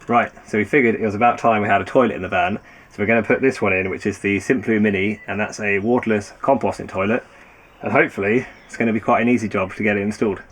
Right, so we figured it was about time we had a toilet in the van, so we're going to put this one in, which is the Simploo Mini, and that's a waterless composting toilet, and hopefully it's going to be quite an easy job to get it installed.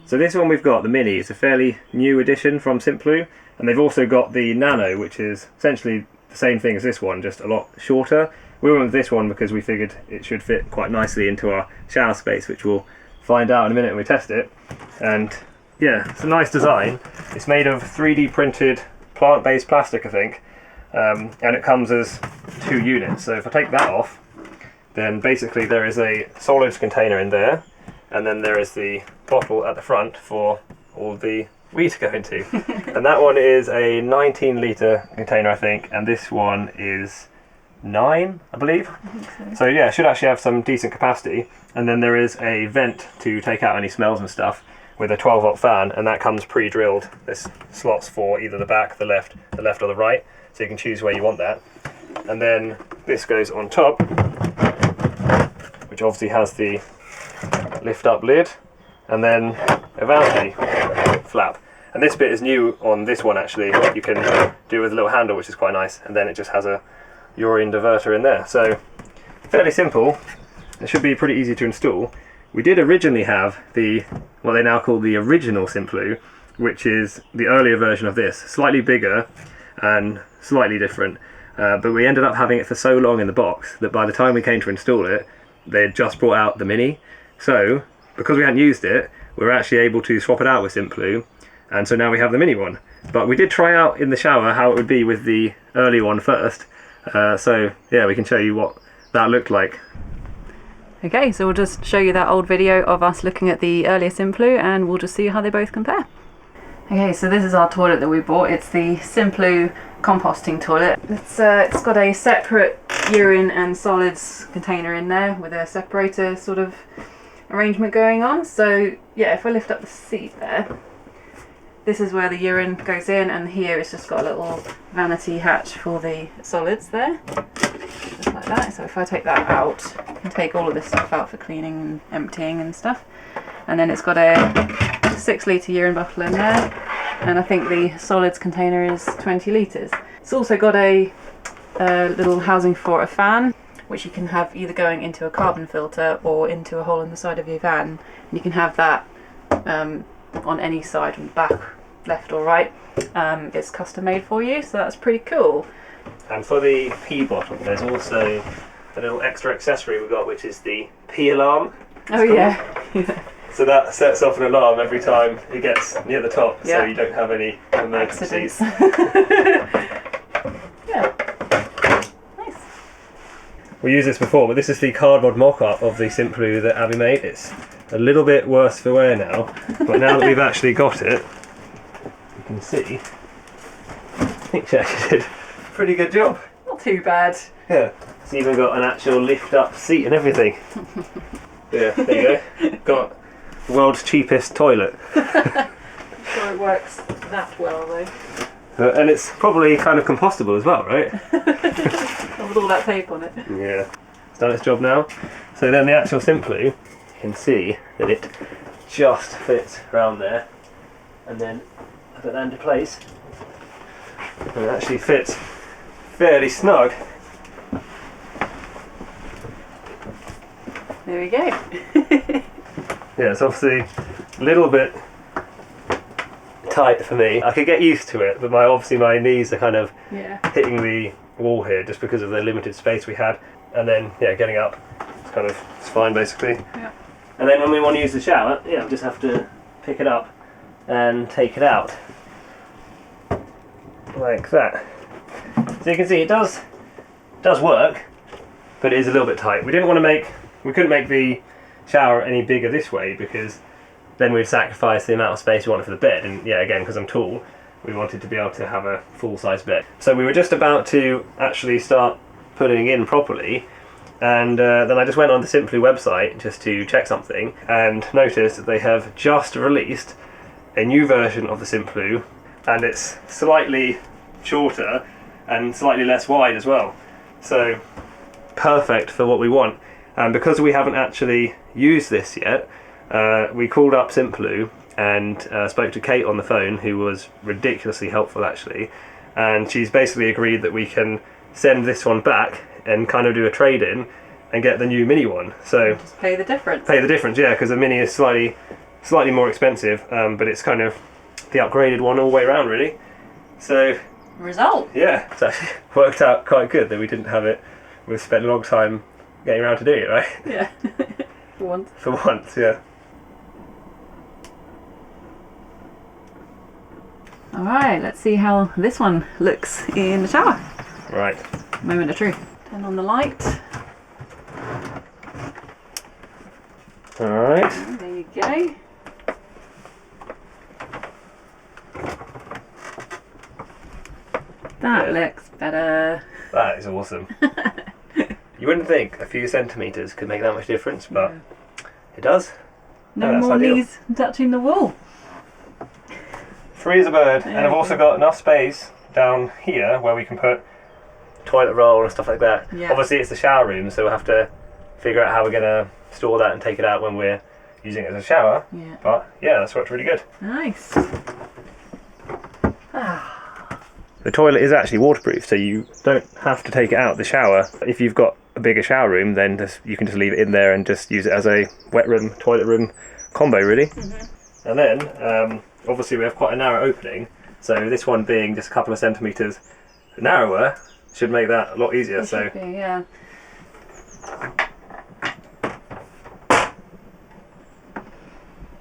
So this one we've got, the Mini, it's a fairly new addition from Simploo, and they've also got the Nano, which is essentially the same thing as this one, just a lot shorter. We went with this one because we figured it should fit quite nicely into our shower space, which we'll find out in a minute when we test it. And yeah, it's a nice design. It's made of 3D printed plant-based plastic, I think, and it comes as 2 units. So if I take that off, then basically there is a solids container in there, and then there is the bottle at the front for all the wee to go into. And that one is a 19 litre container, I think, and this one is 9, I believe. I think so. So yeah, it should actually have some decent capacity. And then there is a vent to take out any smells and stuff with a 12-volt fan, and that comes pre-drilled. There's slots for either the back, the left or the right, so you can choose where you want that. And then this goes on top, which obviously has the lift up lid, and then a vanity flap. And this bit is new on this one actually. You can do with a little handle, which is quite nice, and then it just has a urine diverter in there. So fairly simple. It should be pretty easy to install. We did originally have what they now call the original Simploo, which is the earlier version of this, slightly bigger and slightly different. But we ended up having it for so long in the box that by the time we came to install it, they had just brought out the Mini. So because we hadn't used it, we were actually able to swap it out with Simploo, and so now we have the Mini one. But we did try out in the shower how it would be with the early one first, so yeah, we can show you what that looked like. Okay, so we'll just show you that old video of us looking at the earlier Simploo, and we'll just see how they both compare. Okay, so this is our toilet that we bought. It's the Simploo composting toilet. It's got a separate urine and solids container in there with a separator sort of arrangement going on. So yeah, if I lift up the seat there, this is where the urine goes in, and here it's just got a little vanity hatch for the solids there, just like that. So if I take that out, I can take all of this stuff out for cleaning and emptying and stuff. And then it's got a 6 litre urine bottle in there, and I think the solids container is 20 litres. It's also got a little housing for a fan, which you can have either going into a carbon filter or into a hole in the side of your van. And you can have that on any side, on the back, left or right. It's custom made for you, so that's pretty cool. And for the pee bottle, there's also a little extra accessory we got, which is the pee alarm. Oh yeah. So that sets off an alarm every time it gets near the top, so you don't have any emergencies. Yeah. Nice. We used this before, but this is the cardboard mock-up of the Simploo that Abby made. It's a little bit worse for wear now, but now that we've actually got it, you can see, I think she actually did a pretty good job. Not too bad. Yeah, it's even got an actual lift-up seat and everything. Yeah, there you go. Got the world's cheapest toilet. I'm sure it works that well though. And it's probably kind of compostable as well, right? With all that tape on it. Yeah, it's done its job now. So then the actual Simploo, you can see that it just fits around there, and then I put that into place, and it actually fits fairly snug. There we go. Yeah, it's obviously a little bit tight for me. I could get used to it, but obviously my knees are kind of hitting the wall here just because of the limited space we had. And then getting up, it's fine basically. Yeah. And then when we want to use the shower, we just have to pick it up and take it out like that. So you can see it does work, but it is a little bit tight. We couldn't make the shower any bigger this way because then we'd sacrifice the amount of space we wanted for the bed, and again, because I'm tall, we wanted to be able to have a full-size bed. So we were just about to actually start putting in properly, And then I just went on the Simploo website just to check something and noticed that they have just released a new version of the Simploo, and it's slightly shorter and slightly less wide as well. So perfect for what we want. And because we haven't actually used this yet, we called up Simploo and spoke to Kate on the phone, who was ridiculously helpful actually, and she's basically agreed that we can send this one back and kind of do a trade-in and get the new Mini one. So just pay the difference. Pay the difference, yeah, because the Mini is slightly more expensive, but it's kind of the upgraded one all the way around really. So result. Yeah, it's actually worked out quite good that we didn't have it. We've spent a long time getting around to doing it, right? Yeah. For once. For once, yeah. Alright, let's see how this one looks in the shower. Right. Moment of truth. Turn on the light. Alright. There you go. That looks better. That is awesome. You wouldn't think a few centimetres could make that much difference, but it does. No more ideal. knees touching the wall. Free as a bird, and I've also got enough space down here where we can put toilet roll and stuff like that. Yeah. Obviously it's the shower room, so we'll have to figure out how we're going to store that and take it out when we're using it as a shower. Yeah. But yeah, that's worked really good. Nice. The toilet is actually waterproof, so you don't have to take it out of the shower. If you've got a bigger shower room, then you can just leave it in there and just use it as a wet room, toilet room combo really. Mm-hmm. And then obviously we have quite a narrow opening, so this one being just a couple of centimetres narrower should make that a lot easier. It should be, yeah.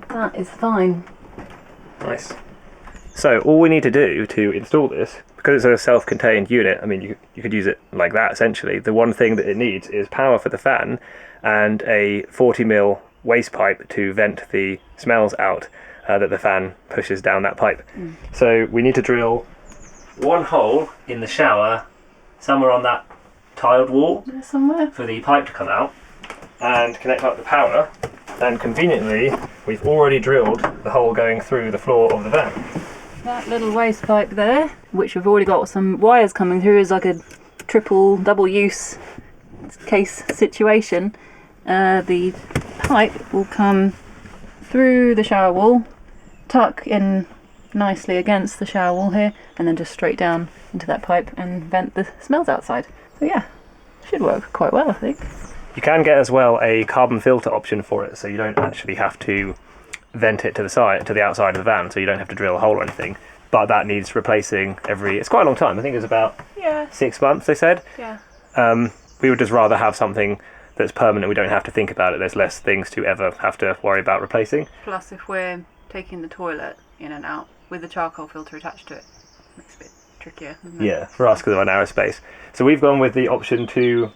That is fine. Nice. So all we need to do to install this, because it's a self-contained unit, I mean you could use it like that essentially. The one thing that it needs is power for the fan and a 40mm waste pipe to vent the smells out that the fan pushes down that pipe. So we need to drill one hole in the shower somewhere on that tiled wall somewhere for the pipe to come out and connect up the power, and conveniently we've already drilled the hole going through the floor of the van. That little waste pipe there, which we've already got some wires coming through, is like a double use case situation. The pipe will come through the shower wall, tuck in nicely against the shower wall here, and then just straight down into that pipe and vent the smells outside. So yeah, should work quite well, I think. You can get as well a carbon filter option for it, so you don't actually have to vent it to the outside of the van, so you don't have to drill a hole or anything. But that needs replacing it's quite a long time. I think it's about 6 months, they said. Yeah. We would just rather have something that's permanent. We don't have to think about it. There's less things to ever have to worry about replacing. Plus, if we're taking the toilet in and out with the charcoal filter attached to it, makes it a bit trickier, doesn't it? Yeah, for us because of our narrow space. So we've gone with the option to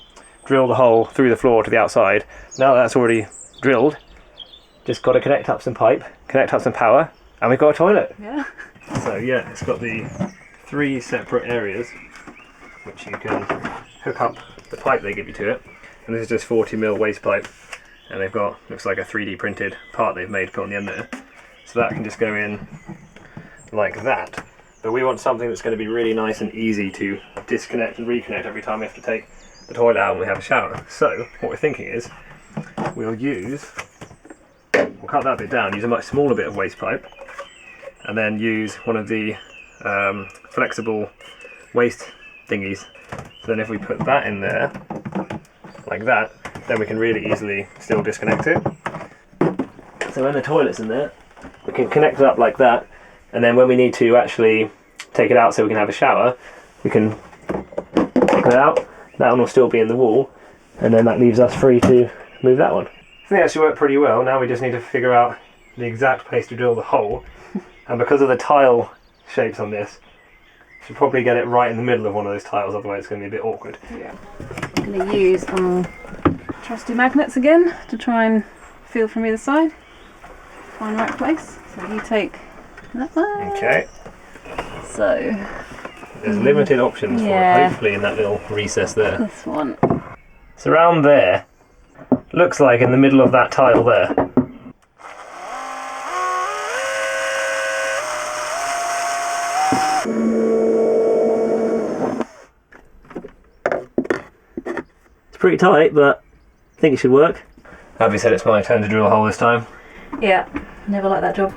drill the hole through the floor to the outside. Now that that's already drilled, just got to connect up some pipe, connect up some power, and we've got a toilet. Yeah. So yeah, it's got the 3 separate areas which you can hook up the pipe they give you to it. And this is just 40mm waste pipe, and they've got, looks like a 3D printed part they've made put on the end there. So that can just go in like that. But we want something that's going to be really nice and easy to disconnect and reconnect every time we have to take the toilet out when we have a shower. So what we're thinking is we'll cut that bit down, use a much smaller bit of waste pipe, and then use one of the flexible waste thingies. So then if we put that in there like that, then we can really easily still disconnect it. So when the toilet's in there, we can connect it up like that, and then when we need to actually take it out so we can have a shower, we can take it out. That one will still be in the wall, and then that leaves us free to move that one. I think it actually worked pretty well. Now we just need to figure out the exact place to drill the hole, and because of the tile shapes on this, should probably get it right in the middle of one of those tiles, otherwise it's going to be a bit awkward. Yeah. I'm going to use trusty magnets again to try and feel from either side, find the right place. So you take that one. Okay. So there's limited options for it, hopefully in that little recess there. This one. It's around there. Looks like in the middle of that tile there. It's pretty tight, but I think it should work. Abby said it's my turn to drill a hole this time. Yeah, never liked that job.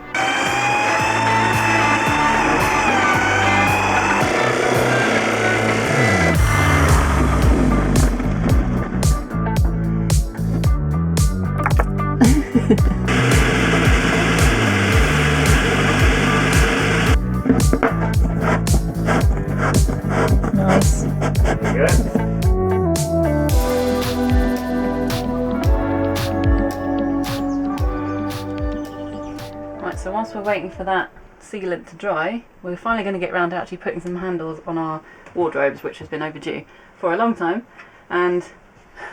Nice. There you go. Right, so whilst we're waiting for that sealant to dry, we're finally going to get round to actually putting some handles on our wardrobes, which has been overdue for a long time. And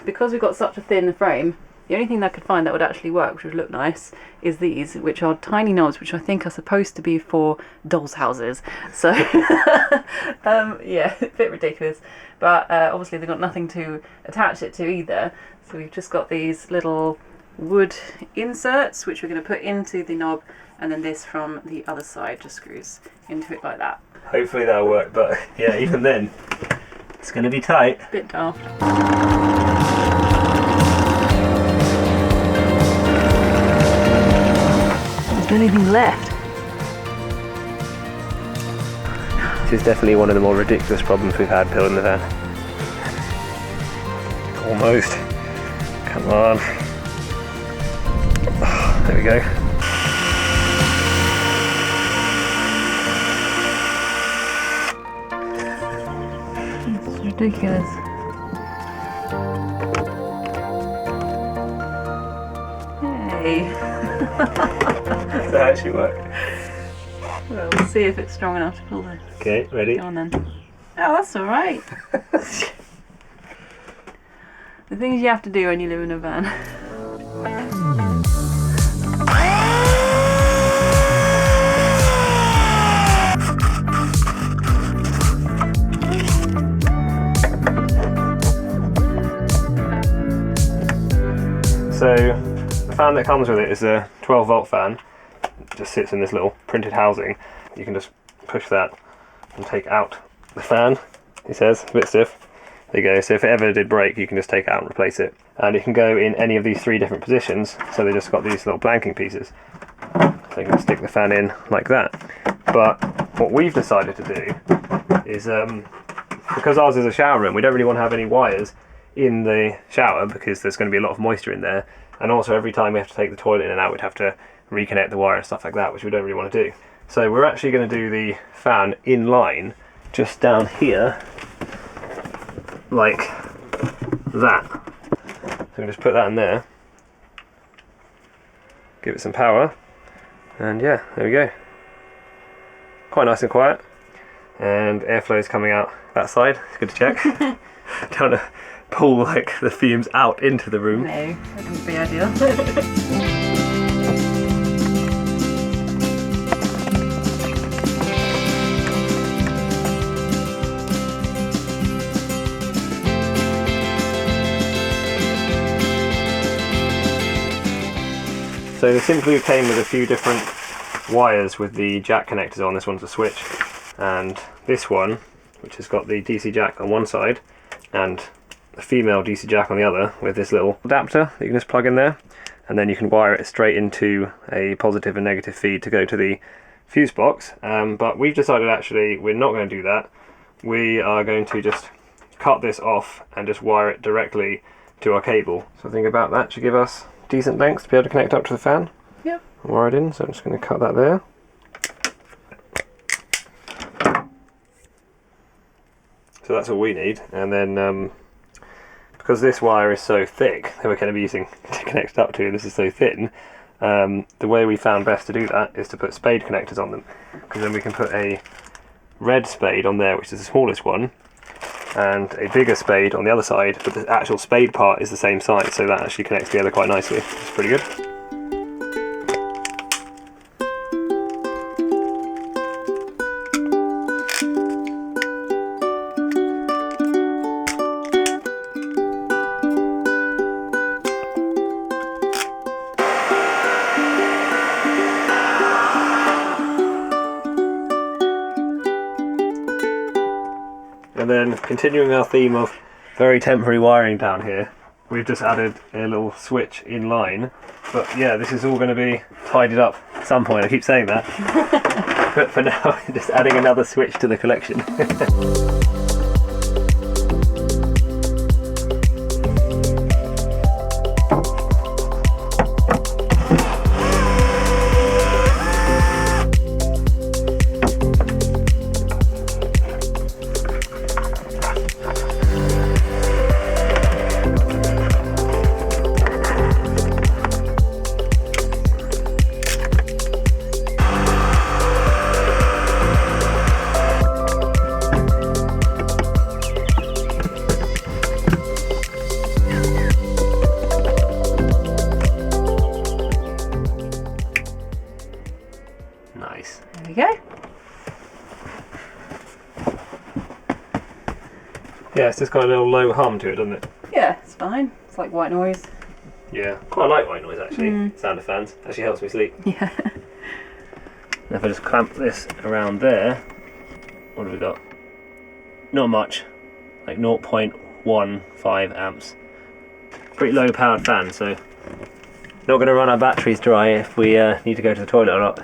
because we've got such a thin frame, the only thing that I could find that would actually work, which would look nice, is these, which are tiny knobs, which I think are supposed to be for dolls' houses. So, yeah, a bit ridiculous. But obviously they've got nothing to attach it to either. So we've just got these little wood inserts, which we're going to put into the knob, and then this from the other side just screws into it like that. Hopefully that'll work, but yeah, even then, it's going to be tight. Bit daft. Is there anything left? This is definitely one of the more ridiculous problems we've had building the van. Almost. Come on. Oh, there we go. It's ridiculous. Hey. Does that actually work? Well, we'll see if it's strong enough to pull this. Okay, ready? Go on then. Oh, that's alright. The things you have to do when you live in a van. So, the fan that comes with it is a 12 volt fan. It just sits in this little printed housing. You can just push that and take out the fan, he says. It's a bit stiff. There you go. So if it ever did break, you can just take it out and replace it. And it can go in any of these 3 different positions. So they just got these little blanking pieces. So you can stick the fan in like that. But what we've decided to do is, because ours is a shower room, we don't really want to have any wires in the shower because there's going to be a lot of moisture in there, and also every time we have to take the toilet in and out we'd have to reconnect the wire and stuff like that, which we don't really want to do. So we're actually going to do the fan in line just down here like that. So we just put that in there, give it some power, and yeah, there we go. Quite nice and quiet, and airflow is coming out that side. It's good to check. Don't want to pull like the fumes out into the room. No, that wouldn't be ideal. So the Simploo came with a few different wires with the jack connectors on. This one's a switch, and this one, which has got the DC jack on one side and a female DC jack on the other, with this little adapter that you can just plug in there, and then you can wire it straight into a positive and negative feed to go to the fuse box. But we've decided actually we're not going to do that. We are going to just cut this off and just wire it directly to our cable. So think about that should give us decent length to be able to connect up to the fan. Yep. Wire it in, so I'm just going to cut that there. So that's all we need, and then because this wire is so thick that we're going to be using to connect it up to, and this is so thin, the way we found best to do that is to put spade connectors on them, because then we can put a red spade on there, which is the smallest one, and a bigger spade on the other side, but the actual spade part is the same size, so that actually connects together quite nicely. It's pretty good. And then continuing our theme of very temporary wiring down here, we've just added a little switch in line. But yeah, this is all going to be tidied up at some point. I keep saying that. But for now, just adding another switch to the collection. Nice. There we go. Yeah, it's just got a little low hum to it, doesn't it? Yeah, it's fine. It's like white noise. Yeah, quite like white noise actually. Sound of fans. Actually helps me sleep. Yeah. And if I just clamp this around there, what have we got? Not much, like 0.15 amps. Pretty low powered fan, so not going to run our batteries dry if we need to go to the toilet or not.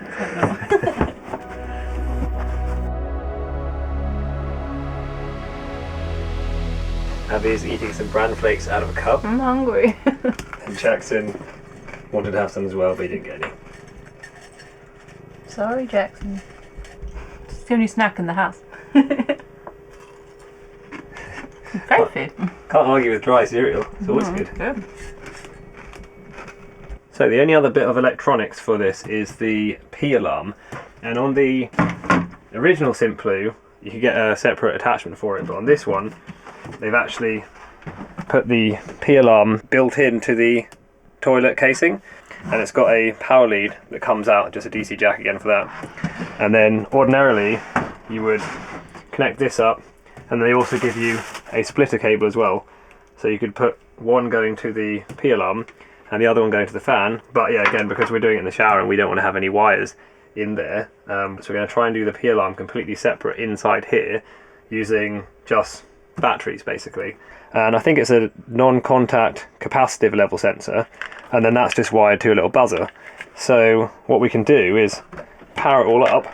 Abby's eating some bran flakes out of a cup. I'm hungry. And Jackson wanted to have some as well, but he didn't get any. Sorry, Jackson. It's the only snack in the house. Great food. Can't argue with dry cereal, it's always good. Good. So the only other bit of electronics for this is the P alarm, and on the original Simploo you could get a separate attachment for it, but on this one they've actually put the P alarm built into the toilet casing, and it's got a power lead that comes out, just a DC jack again for that. And then ordinarily you would connect this up, and they also give you a splitter cable as well, so you could put one going to the P alarm and the other one going to the fan. But yeah, again, because we're doing it in the shower and we don't want to have any wires in there, so we're going to try and do the P alarm completely separate inside here using just batteries basically. And I think it's a non-contact capacitive level sensor, and then that's just wired to a little buzzer. So what we can do is power it all up,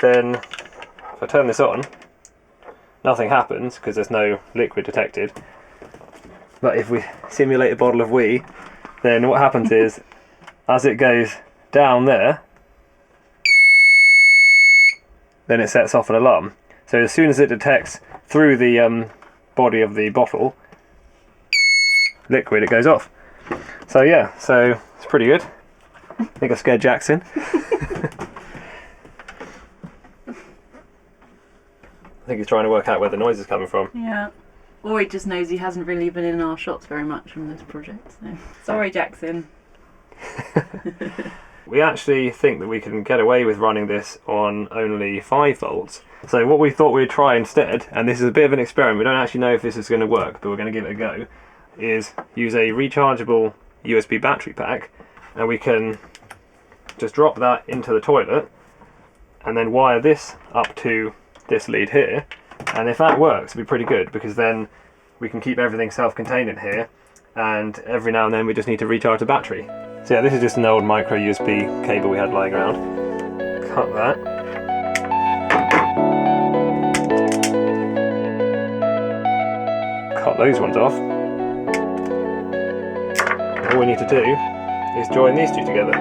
then if I turn this on, nothing happens because there's no liquid detected. But if we simulate a bottle of wee, then what happens is, as it goes down there, then it sets off an alarm. So as soon as it detects through the body of the bottle liquid, it goes off. So yeah, so it's pretty good. I think I scared Jackson. I think he's trying to work out where the noise is coming from. Yeah. Or he just knows he hasn't really been in our shots very much from this project. So. Sorry, Jackson. We actually think that we can get away with running this on only 5 volts. So what we thought we'd try instead, and this is a bit of an experiment, we don't actually know if this is going to work, but we're going to give it a go, is use a rechargeable USB battery pack, and we can just drop that into the toilet and then wire this up to this lead here. And if that works, it'll be pretty good, because then we can keep everything self-contained in here, and every now and then we just need to recharge the battery. So yeah, this is just an old micro USB cable we had lying around. Cut that. Cut those ones off. And all we need to do is join these two together.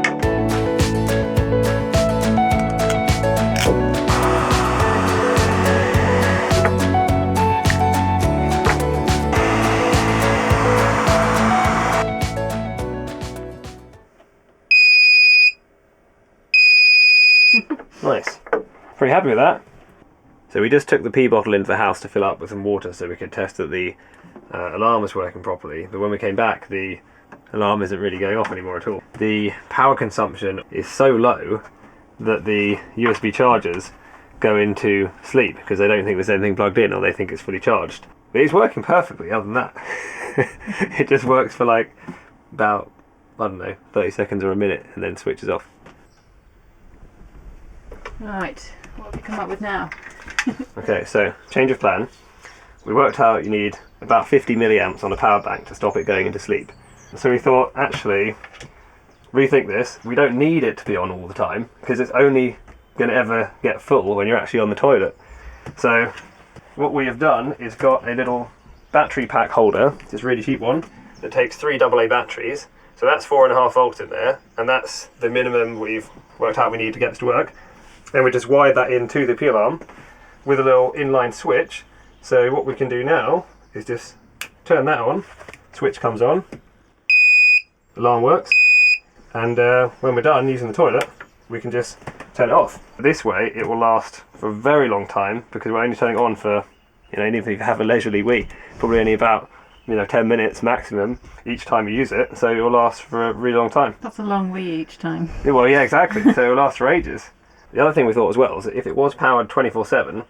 Nice. Pretty happy with that. So we just took the pee bottle into the house to fill up with some water so we could test that the alarm was working properly. But when we came back, the alarm isn't really going off anymore at all. The power consumption is so low that the USB chargers go into sleep because they don't think there's anything plugged in, or they think it's fully charged. But it's working perfectly other than that. It just works for like about, I don't know, 30 seconds or a minute and then switches off. Right, what have we come up with now? Okay, so change of plan. We worked out you need about 50 milliamps on a power bank to stop it going into sleep. So we thought, actually, rethink this. We don't need it to be on all the time because it's only going to ever get full when you're actually on the toilet. So what we have done is got a little battery pack holder, it's a really cheap one, that takes 3 AA batteries. So that's 4.5 volts in there, and that's the minimum we've worked out we need to get this to work. Then we just wired that into the P alarm with a little inline switch. So what we can do now is just turn that on, switch comes on, alarm works, and when we're done using the toilet, we can just turn it off. This way it will last for a very long time because we're only turning it on for, even if you have a leisurely wee, probably only about 10 minutes maximum each time you use it, so it will last for a really long time. That's a long wee each time. Yeah, well, yeah, exactly. So it will last for ages. The other thing we thought as well is that if it was powered 24/7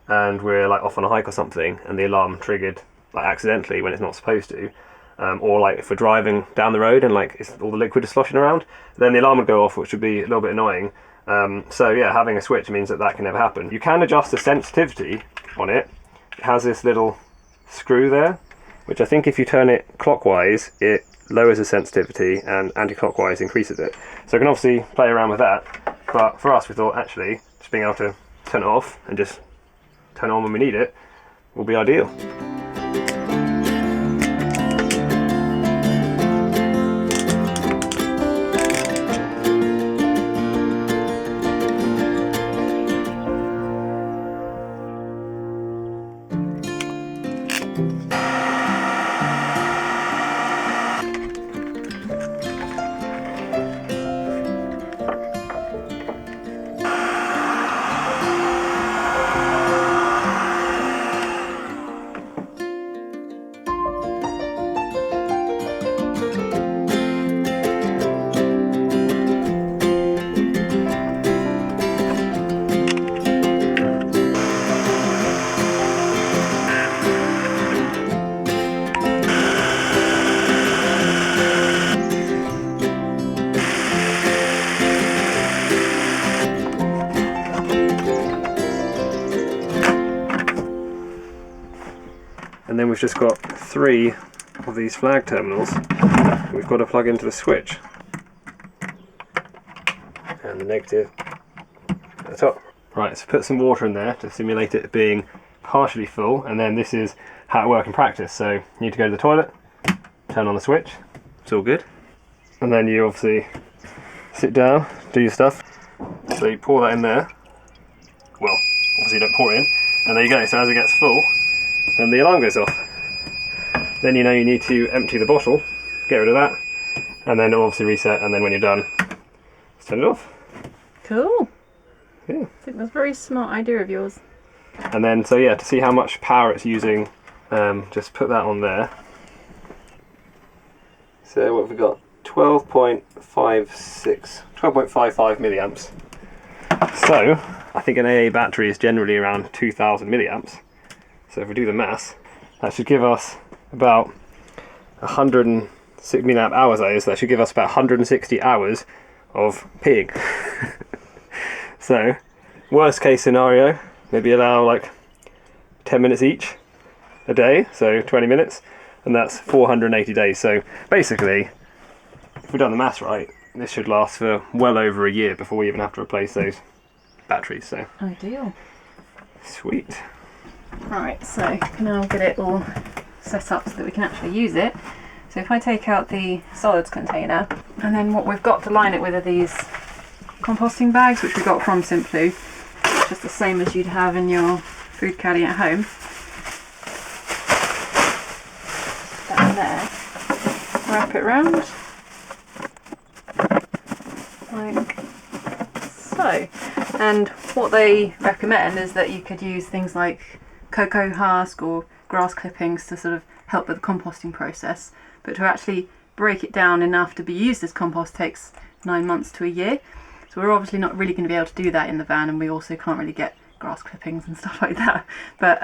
and we're like off on a hike or something and the alarm triggered like accidentally when it's not supposed to, or like if we're driving down the road and like all the liquid is sloshing around, then the alarm would go off, which would be a little bit annoying. So yeah, having a switch means that can never happen. You can adjust the sensitivity on it. It has this little screw there, which I think if you turn it clockwise, it lowers the sensitivity and anti-clockwise increases it. So you can obviously play around with that, but for us we thought actually just being able to turn it off and just turn it on when we need it will be ideal. And then we've just got 3 of these flag terminals we've got to plug into the switch, and the negative at the top. Right, so put some water in there to simulate it being partially full, and then this is how it works in practice. So you need to go to the toilet, turn on the switch, it's all good, and then you obviously sit down, do your stuff. So you pour that in there, well obviously you don't pour it in, and there you go. So as it gets full, then the alarm goes off. Then you know you need to empty the bottle, get rid of that, and then it'll obviously reset, and then when you're done, just turn it off. Cool. Yeah. I think that's a very smart idea of yours. And then, so yeah, to see how much power it's using, just put that on there. So what have we got? 12.55 milliamps. So, I think an AA battery is generally around 2000 milliamps. So if we do the maths, that should give us about 106 milliamp hours, that is. That should give us about 160 hours of peeing. So, worst case scenario, maybe allow like 10 minutes each a day, so 20 minutes, and that's 480 days. So basically, if we've done the maths right, this should last for well over a year before we even have to replace those batteries. So ideal. Sweet. Right, so now get it all set up so that we can actually use it. So if I take out the solids container, and then what we've got to line it with are these composting bags, which we got from Simploo, just the same as you'd have in your food caddy at home. That there. Wrap it round like so. And what they recommend is that you could use things like cocoa husk or grass clippings to sort of help with the composting process, but to actually break it down enough to be used as compost takes 9 months to a year. So we're obviously not really going to be able to do that in the van, and we also can't really get grass clippings and stuff like that. But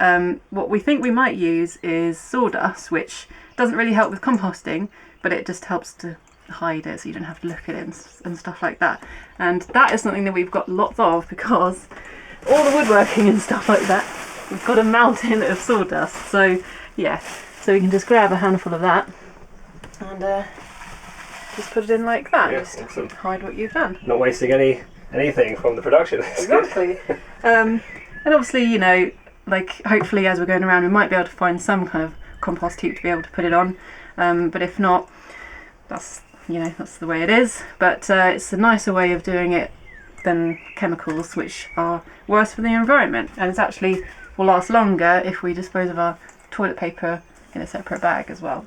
what we think we might use is sawdust, which doesn't really help with composting, but it just helps to hide it so you don't have to look at it and stuff like that. And that is something that we've got lots of because all the woodworking and stuff like that, we've got a mountain of sawdust. So yeah, so we can just grab a handful of that and just put it in like that. Yeah, just awesome. hide what you've done. Not wasting anything from the production. Exactly. And obviously, you know, like hopefully as we're going around we might be able to find some kind of compost heap to be able to put it on, but if not, that's, you know, that's the way it is. But it's a nicer way of doing it than chemicals, which are worse for the environment, and it's actually will last longer if we dispose of our toilet paper in a separate bag as well.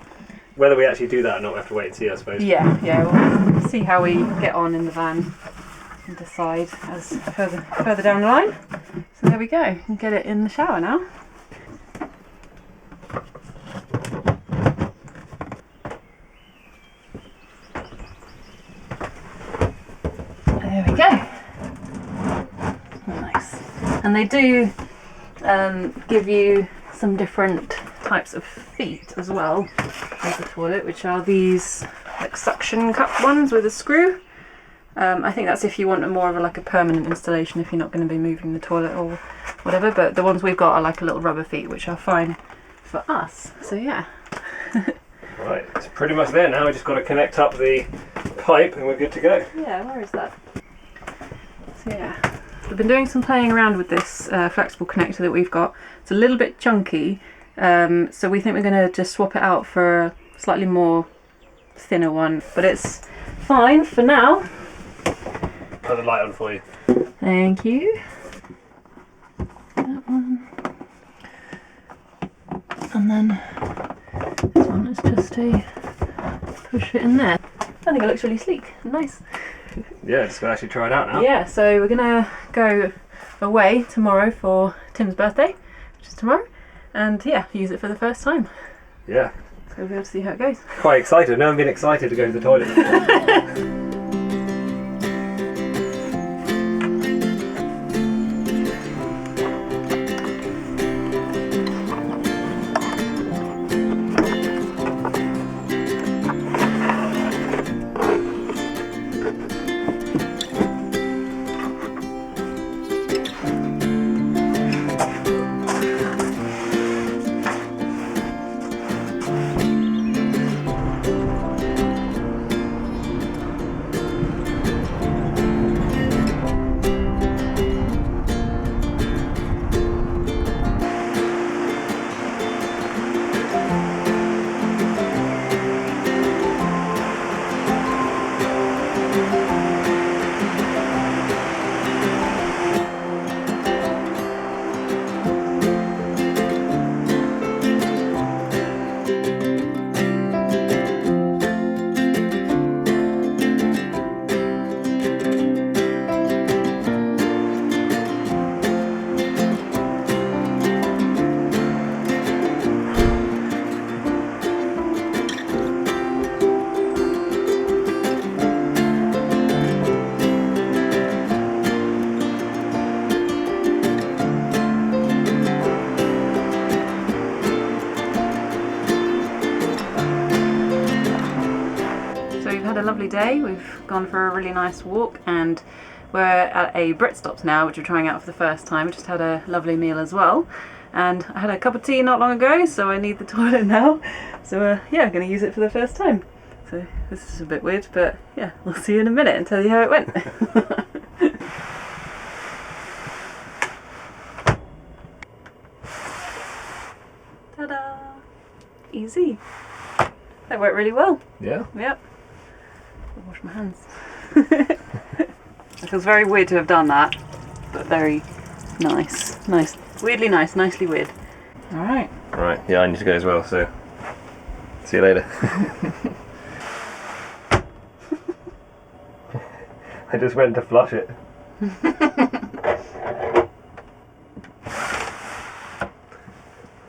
Whether we actually do that or not, we have to wait and see, I suppose. Yeah, we'll see how we get on in the van and decide as further down the line. So there we go, we can get it in the shower now. There we go. Nice. And they do give you some different types of feet as well as the toilet, which are these like suction cup ones with a screw. I think that's if you want more of a permanent installation, if you're not going to be moving the toilet or whatever, but the ones we've got are like a little rubber feet, which are fine for us. So yeah. Right, it's pretty much there now. We just got to connect up the pipe and we're good to go. Yeah, where is that? So yeah, we've been doing some playing around with this flexible connector that we've got. It's a little bit chunky, so we think we're going to just swap it out for a slightly more thinner one, but it's fine for now. Put the light on for you. Thank you. That one. And then this one is just to push it in there. I think it looks really sleek and nice. Yeah, just gonna actually try it out now. Yeah, so we're gonna go away tomorrow for Tim's birthday, which is tomorrow, and yeah, use it for the first time. Yeah. So we'll be able to see how it goes. Quite excited. I've never been excited to go to the toilet before. A lovely day. We've gone for a really nice walk and we're at a Brit Stops now, which we're trying out for the first time. We just had a lovely meal as well, and I had a cup of tea not long ago, so I need the toilet now. So yeah, I'm going to use it for the first time. So this is a bit weird, but yeah, we'll see you in a minute and tell you how it went. Ta-da! Easy. That worked really well. Yeah. Yep. I'll wash my hands. It feels very weird to have done that, but very nice. Nice. Weirdly nice, nicely weird. Alright. Right, yeah, I need to go as well, so see you later. I just went to flush it.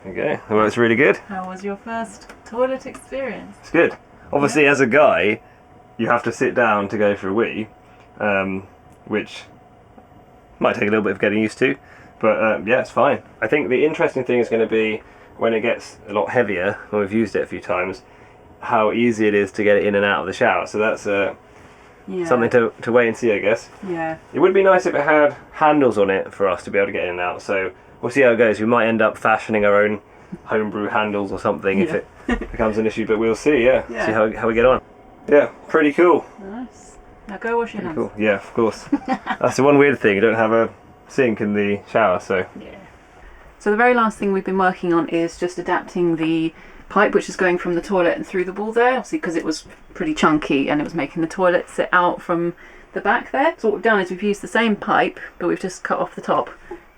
Okay, well, it's really good. How was your first toilet experience? It's good. Obviously, as a guy, you have to sit down to go for a wee, which might take a little bit of getting used to, but yeah, it's fine. I think the interesting thing is going to be when it gets a lot heavier, when we've used it a few times, how easy it is to get it in and out of the shower. So that's something to wait and see, I guess. Yeah. It would be nice if it had handles on it for us to be able to get in and out. So we'll see how it goes. We might end up fashioning our own homebrew handles or something if it becomes an issue. But we'll see. Yeah. See how we get on. Yeah, pretty cool. Nice. Now go wash your hands. Cool. Yeah, of course. That's the one weird thing. You don't have a sink in the shower, so. Yeah. So the very last thing we've been working on is just adapting the pipe which is going from the toilet and through the wall there, obviously because it was pretty chunky and it was making the toilet sit out from the back there. So what we've done is we've used the same pipe, but we've just cut off the top,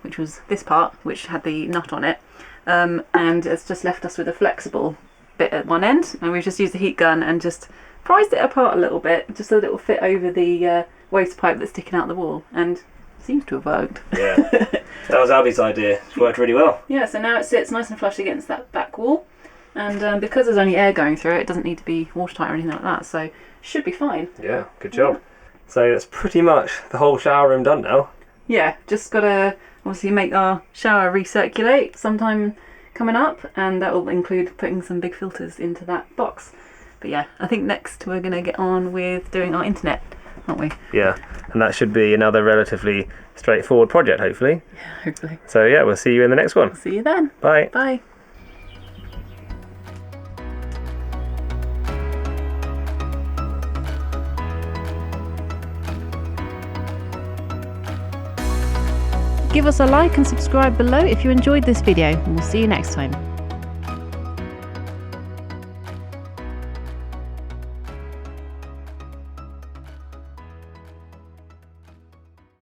which was this part, which had the nut on it, and it's just left us with a flexible bit at one end, and we've just used the heat gun and just prized it apart a little bit, just so that it will fit over the waste pipe that's sticking out the wall, and seems to have worked. Yeah, that was Abby's idea. It's worked really well. Yeah, so now it sits nice and flush against that back wall, and because there's only air going through it, it doesn't need to be watertight or anything like that, so should be fine. Yeah, good job. So that's pretty much the whole shower room done now. Yeah, just gotta obviously make our shower recirculate sometime coming up, and that will include putting some big filters into that box. But yeah, I think next we're gonna get on with doing our internet, aren't we? Yeah, and that should be another relatively straightforward project, hopefully. Yeah, hopefully. So yeah, we'll see you in the next one. See you then. Bye. Bye. Give us a like and subscribe below if you enjoyed this video, and we'll see you next time.